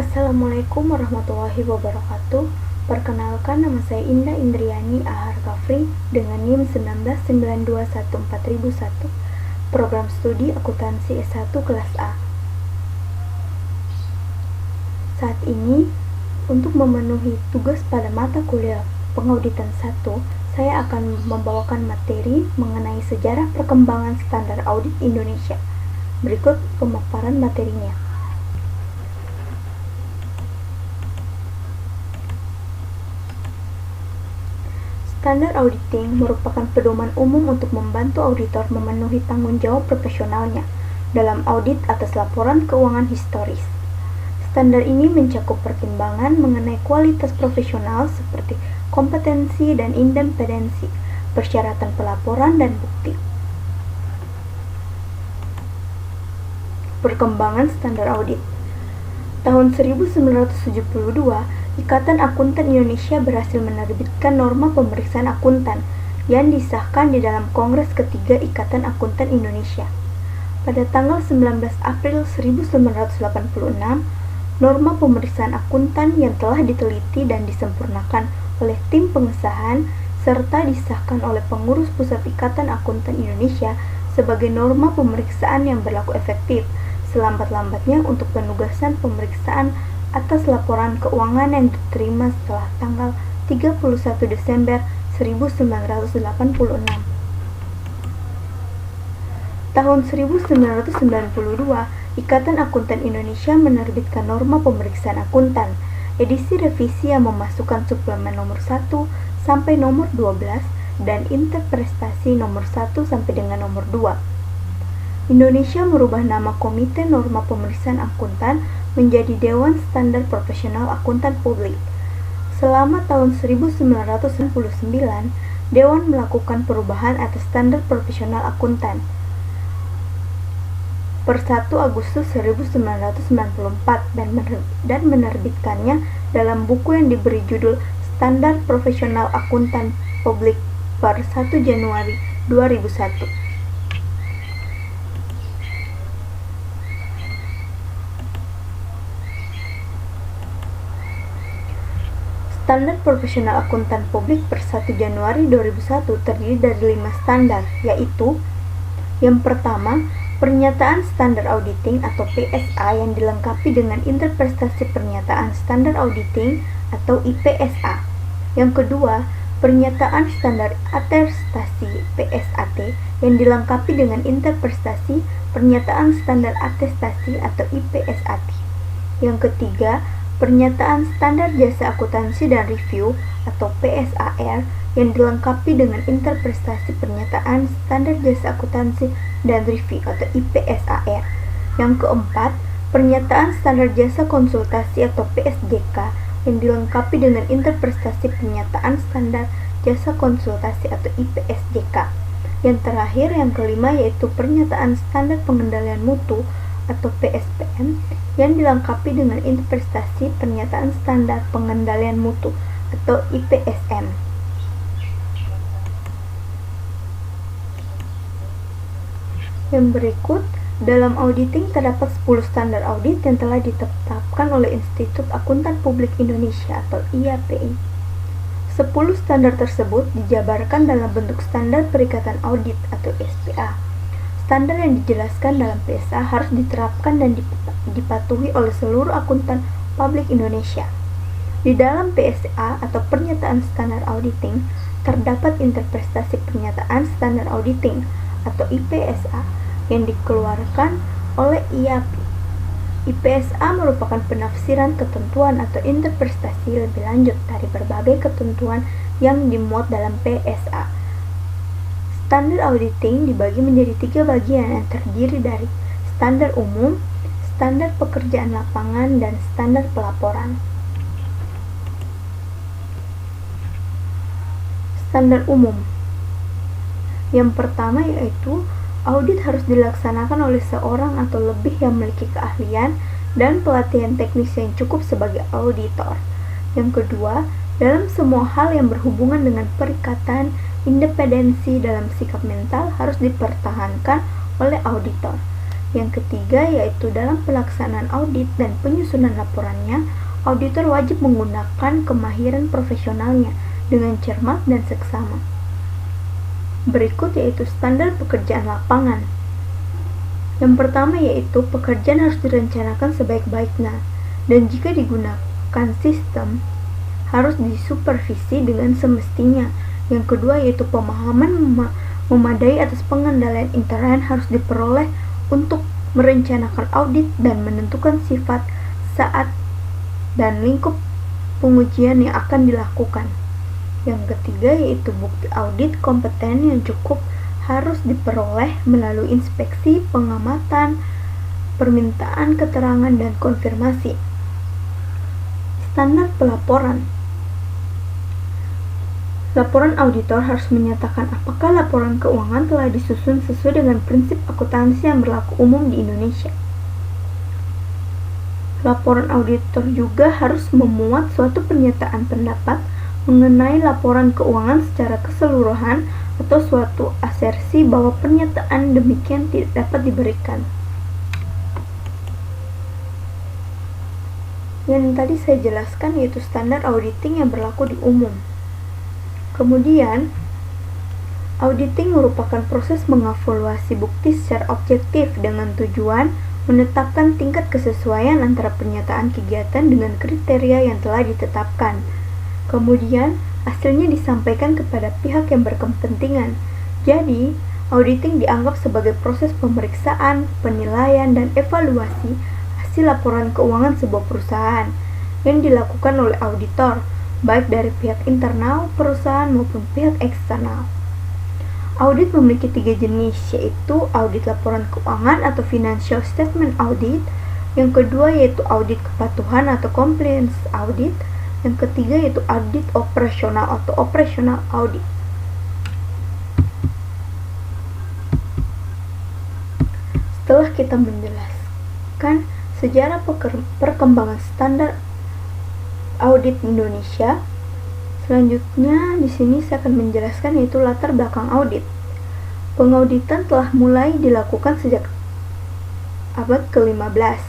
Assalamualaikum warahmatullahi wabarakatuh. Perkenalkan, nama saya Indah Indriani Ahar Kafri dengan NIM 199214001, Program Studi Akuntansi S1 Kelas A. Saat ini, untuk memenuhi tugas pada mata kuliah Pengauditan 1, saya akan membawakan materi mengenai sejarah perkembangan standar audit Indonesia. Berikut pemaparan materinya. Standar auditing merupakan pedoman umum untuk membantu auditor memenuhi tanggung jawab profesionalnya dalam audit atas laporan keuangan historis. Standar ini mencakup pertimbangan mengenai kualitas profesional seperti kompetensi dan independensi, persyaratan pelaporan, dan bukti. Perkembangan standar audit. Tahun 1972, Ikatan Akuntan Indonesia berhasil menerbitkan norma pemeriksaan akuntan yang disahkan di dalam Kongres ketiga Ikatan Akuntan Indonesia. Pada tanggal 19 April 1986, norma pemeriksaan akuntan yang telah diteliti dan disempurnakan oleh tim pengesahan serta disahkan oleh pengurus Pusat Ikatan Akuntan Indonesia sebagai norma pemeriksaan yang berlaku efektif selambat-lambatnya untuk penugasan pemeriksaan atas laporan keuangan yang diterima setelah tanggal 31 Desember 1986. Tahun 1992, Ikatan Akuntan Indonesia menerbitkan norma pemeriksaan akuntan, edisi revisi yang memasukkan suplemen nomor 1 sampai nomor 12 dan interprestasi nomor 1 sampai dengan nomor 2. Indonesia merubah nama Komite Norma Pemeriksaan Akuntan menjadi Dewan Standar Profesional Akuntan Publik. Selama tahun 1999, Dewan melakukan perubahan atas standar profesional akuntan. Per 1 Agustus 1994 dan menerbitkannya dalam buku yang diberi judul Standar Profesional Akuntan Publik per 1 Januari 2001. Standar Profesional Akuntan Publik per 1 Januari 2001 terdiri dari 5 standar, yaitu: yang pertama, Pernyataan Standar Auditing atau PSA yang dilengkapi dengan interpretasi Pernyataan Standar Auditing atau IPSA. Yang kedua, Pernyataan Standar Atestasi PSAT yang dilengkapi dengan interpretasi Pernyataan Standar Atestasi atau IPSAT. Yang ketiga, Pernyataan Standar Jasa Akuntansi dan Review atau PSAR yang dilengkapi dengan interpretasi Pernyataan Standar Jasa Akuntansi dan Review atau IPSAR. Yang keempat, Pernyataan Standar Jasa Konsultasi atau PSJK yang dilengkapi dengan interpretasi Pernyataan Standar Jasa Konsultasi atau IPSJK. Yang terakhir, yang kelima, yaitu Pernyataan Standar Pengendalian Mutu atau PSPM yang dilengkapi dengan interpretasi Pernyataan Standar Pengendalian Mutu atau IPSM. Yang berikut, dalam auditing terdapat 10 standar audit yang telah ditetapkan oleh Institut Akuntan Publik Indonesia atau IAPI. 10 standar tersebut dijabarkan dalam bentuk standar perikatan audit atau SPA. Standar yang dijelaskan dalam PSA harus diterapkan dan dipatuhi oleh seluruh akuntan publik Indonesia. Di dalam PSA atau Pernyataan Standar Auditing terdapat interpretasi Pernyataan Standar Auditing atau IPSA yang dikeluarkan oleh IAPI. IPSA merupakan penafsiran ketentuan atau interpretasi lebih lanjut dari berbagai ketentuan yang dimuat dalam PSA. Standar auditing dibagi menjadi 3 bagian yang terdiri dari standar umum, standar pekerjaan lapangan, dan standar pelaporan. Standar umum. Yang pertama yaitu audit harus dilaksanakan oleh seorang atau lebih yang memiliki keahlian dan pelatihan teknis yang cukup sebagai auditor. Yang kedua, dalam semua hal yang berhubungan dengan perikatan, independensi dalam sikap mental harus dipertahankan oleh auditor. Yang ketiga yaitu dalam pelaksanaan audit dan penyusunan laporannya, auditor wajib menggunakan kemahiran profesionalnya dengan cermat dan seksama. Berikut yaitu standar pekerjaan lapangan. Yang pertama yaitu pekerjaan harus direncanakan sebaik-baiknya, dan jika digunakan sistem, harus disupervisi dengan semestinya. Yang kedua yaitu pemahaman memadai atas pengendalian intern harus diperoleh untuk merencanakan audit dan menentukan sifat, saat, dan lingkup pengujian yang akan dilakukan. Yang ketiga yaitu bukti audit kompeten yang cukup harus diperoleh melalui inspeksi, pengamatan, permintaan keterangan, dan konfirmasi. Standar pelaporan. Laporan auditor harus menyatakan apakah laporan keuangan telah disusun sesuai dengan prinsip akuntansi yang berlaku umum di Indonesia. Laporan auditor juga harus memuat suatu pernyataan pendapat mengenai laporan keuangan secara keseluruhan atau suatu asersi bahwa pernyataan demikian tidak dapat diberikan. Yang tadi saya jelaskan yaitu standar auditing yang berlaku di umum. Kemudian, auditing merupakan proses mengevaluasi bukti secara objektif dengan tujuan menetapkan tingkat kesesuaian antara pernyataan kegiatan dengan kriteria yang telah ditetapkan. Kemudian, hasilnya disampaikan kepada pihak yang berkepentingan. Jadi, auditing dianggap sebagai proses pemeriksaan, penilaian, dan evaluasi hasil laporan keuangan sebuah perusahaan yang dilakukan oleh auditor, baik dari pihak internal perusahaan maupun pihak eksternal. Audit memiliki 3 jenis, yaitu audit laporan keuangan atau financial statement audit, yang kedua yaitu audit kepatuhan atau compliance audit, yang ketiga yaitu audit operasional atau operational audit. Setelah kita menjelaskan sejarah perkembangan standar audit Indonesia, selanjutnya di sini saya akan menjelaskan yaitu latar belakang audit. Pengauditan telah mulai dilakukan sejak abad ke-15.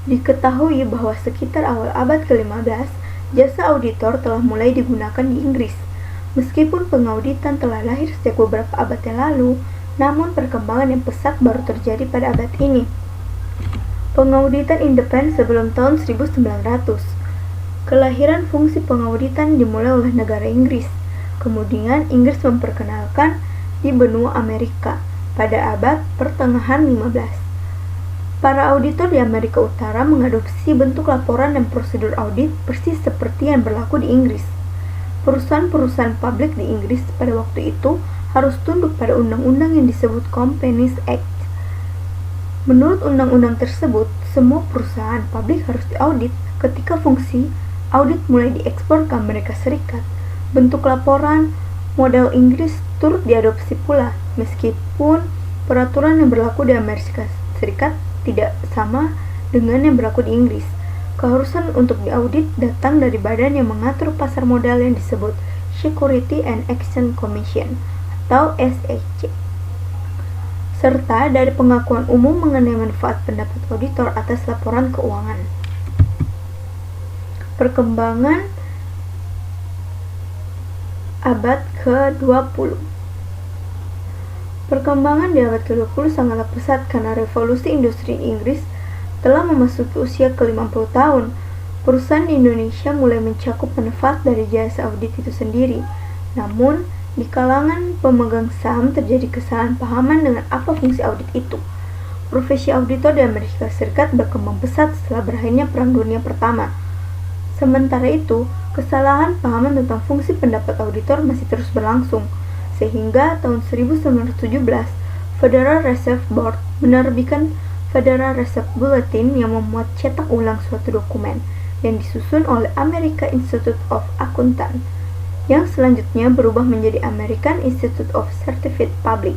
Diketahui bahwa sekitar awal abad ke-15, jasa auditor telah mulai digunakan di Inggris. Meskipun pengauditan telah lahir sejak beberapa abad yang lalu, namun perkembangan yang pesat baru terjadi pada abad ini. Pengauditan independen sebelum tahun 1900. Kelahiran fungsi pengauditan dimulai oleh negara Inggris. Kemudian Inggris memperkenalkan di benua Amerika pada abad pertengahan 15. Para auditor di Amerika Utara mengadopsi bentuk laporan dan prosedur audit persis seperti yang berlaku di Inggris. Perusahaan-perusahaan publik di Inggris pada waktu itu harus tunduk pada undang-undang yang disebut Companies Act. Menurut undang-undang tersebut, semua perusahaan publik harus diaudit. Ketika fungsi audit mulai diekspor ke Amerika Serikat, bentuk laporan model Inggris turut diadopsi pula, meskipun peraturan yang berlaku di Amerika Serikat tidak sama dengan yang berlaku di Inggris. Keharusan untuk diaudit datang dari badan yang mengatur pasar modal yang disebut Security and Exchange Commission atau SEC, serta dari pengakuan umum mengenai manfaat pendapat auditor atas laporan keuangan. Perkembangan abad ke-20. Perkembangan di abad ke-20 sangatlah pesat karena revolusi industri Inggris telah memasuki usia ke-50 tahun. Perusahaan di Indonesia mulai mencakup manfaat dari jasa audit itu sendiri. Namun, di kalangan pemegang saham terjadi kesalahan pahaman dengan apa fungsi audit itu. Profesi auditor di Amerika Serikat berkembang pesat setelah berakhirnya Perang Dunia Pertama. Sementara itu, kesalahan pahaman tentang fungsi pendapat auditor masih terus berlangsung. Sehingga tahun 1917, Federal Reserve Board menerbitkan Federal Reserve Bulletin yang memuat cetak ulang suatu dokumen yang disusun oleh American Institute of Accountants, yang selanjutnya berubah menjadi American Institute of Certified Public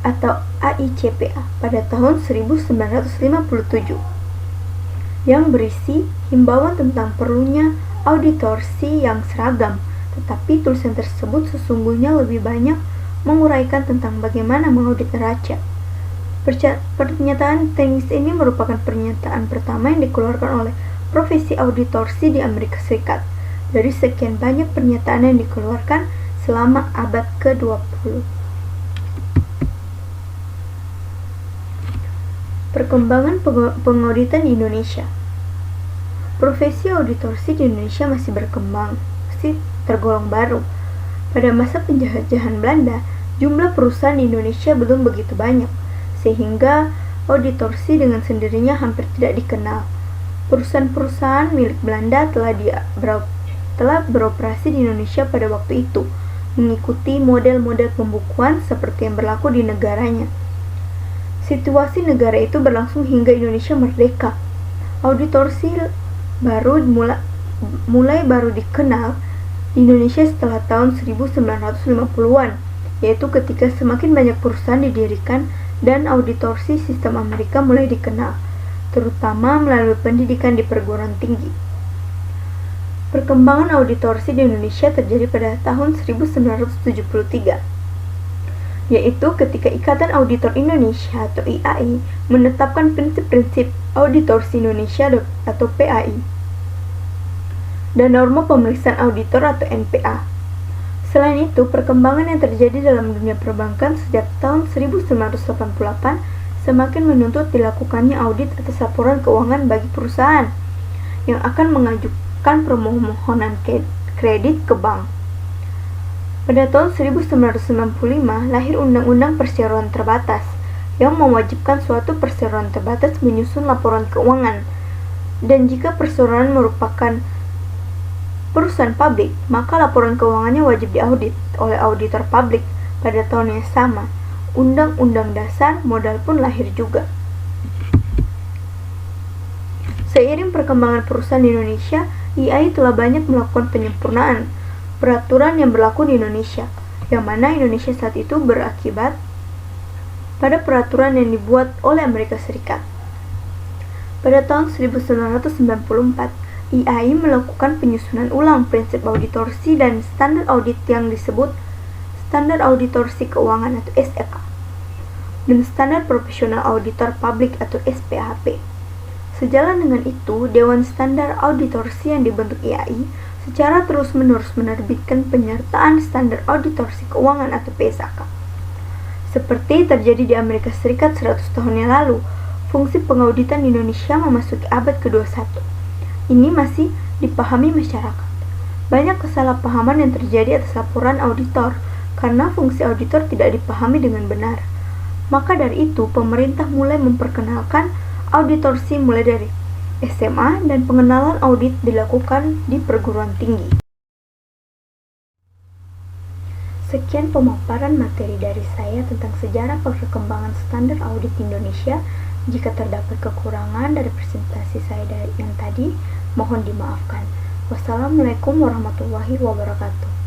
atau AICPA pada tahun 1957, yang berisi himbauan tentang perlunya auditorsi yang seragam. Tetapi tulisan tersebut sesungguhnya lebih banyak menguraikan tentang bagaimana mengaudit neraca. Pernyataan teknis ini merupakan pernyataan pertama yang dikeluarkan oleh profesi auditorsi di Amerika Serikat dari sekian banyak pernyataan yang dikeluarkan selama abad ke-20. Perkembangan pengauditan di Indonesia. Profesi auditorsi di Indonesia masih berkembang, masih tergolong baru. Pada masa penjajahan Belanda, jumlah perusahaan di Indonesia belum begitu banyak, sehingga auditorsi dengan sendirinya hampir tidak dikenal. Perusahaan-perusahaan milik Belanda telah beroperasi di Indonesia pada waktu itu, mengikuti model-model pembukuan seperti yang berlaku di negaranya. Situasi negara itu berlangsung hingga Indonesia merdeka. Auditorsi mulai baru dikenal di Indonesia setelah tahun 1950-an, yaitu ketika semakin banyak perusahaan didirikan dan auditorsi sistem Amerika mulai dikenal, terutama melalui pendidikan di perguruan tinggi. Perkembangan auditorsi di Indonesia terjadi pada tahun 1973, yaitu ketika Ikatan Auditor Indonesia atau IAI menetapkan prinsip-prinsip auditorsi Indonesia atau PAI dan norma pemeriksaan auditor atau NPA. Selain itu, perkembangan yang terjadi dalam dunia perbankan sejak tahun 1988 semakin menuntut dilakukannya audit atas laporan keuangan bagi perusahaan yang akan mengajukan permohonan kredit ke bank. Pada tahun 1995 lahir Undang-Undang Perseroan Terbatas yang mewajibkan suatu perseroan terbatas menyusun laporan keuangan, dan jika perseroan merupakan perusahaan publik, maka laporan keuangannya wajib diaudit oleh auditor publik. Pada tahun yang sama, Undang-Undang Dasar Modal pun lahir juga. Seiring perkembangan perusahaan di Indonesia, IAI telah banyak melakukan penyempurnaan peraturan yang berlaku di Indonesia, yang mana Indonesia saat itu berakibat pada peraturan yang dibuat oleh Amerika Serikat. Pada tahun 1994, IAI melakukan penyusunan ulang prinsip auditorsi dan standar audit yang disebut Standar Auditorsi Keuangan atau SEK, dan Standar Profesional Auditor Publik atau SPAP. Sejalan dengan itu, Dewan Standar Auditorsi yang dibentuk IAI secara terus-menerus menerbitkan penyertaan Standar Auditorsi Keuangan atau PSAK. Seperti terjadi di Amerika Serikat 100 tahun yang lalu, fungsi pengauditan di Indonesia memasuki abad ke-21. Ini masih dipahami masyarakat. Banyak kesalahpahaman yang terjadi atas laporan auditor karena fungsi auditor tidak dipahami dengan benar. Maka dari itu, pemerintah mulai memperkenalkan auditorsi mulai dari SMA dan pengenalan audit dilakukan di perguruan tinggi. Sekian pemaparan materi dari saya tentang sejarah perkembangan standar audit Indonesia. Jika terdapat kekurangan dari presentasi saya yang tadi, mohon dimaafkan. Wassalamualaikum warahmatullahi wabarakatuh.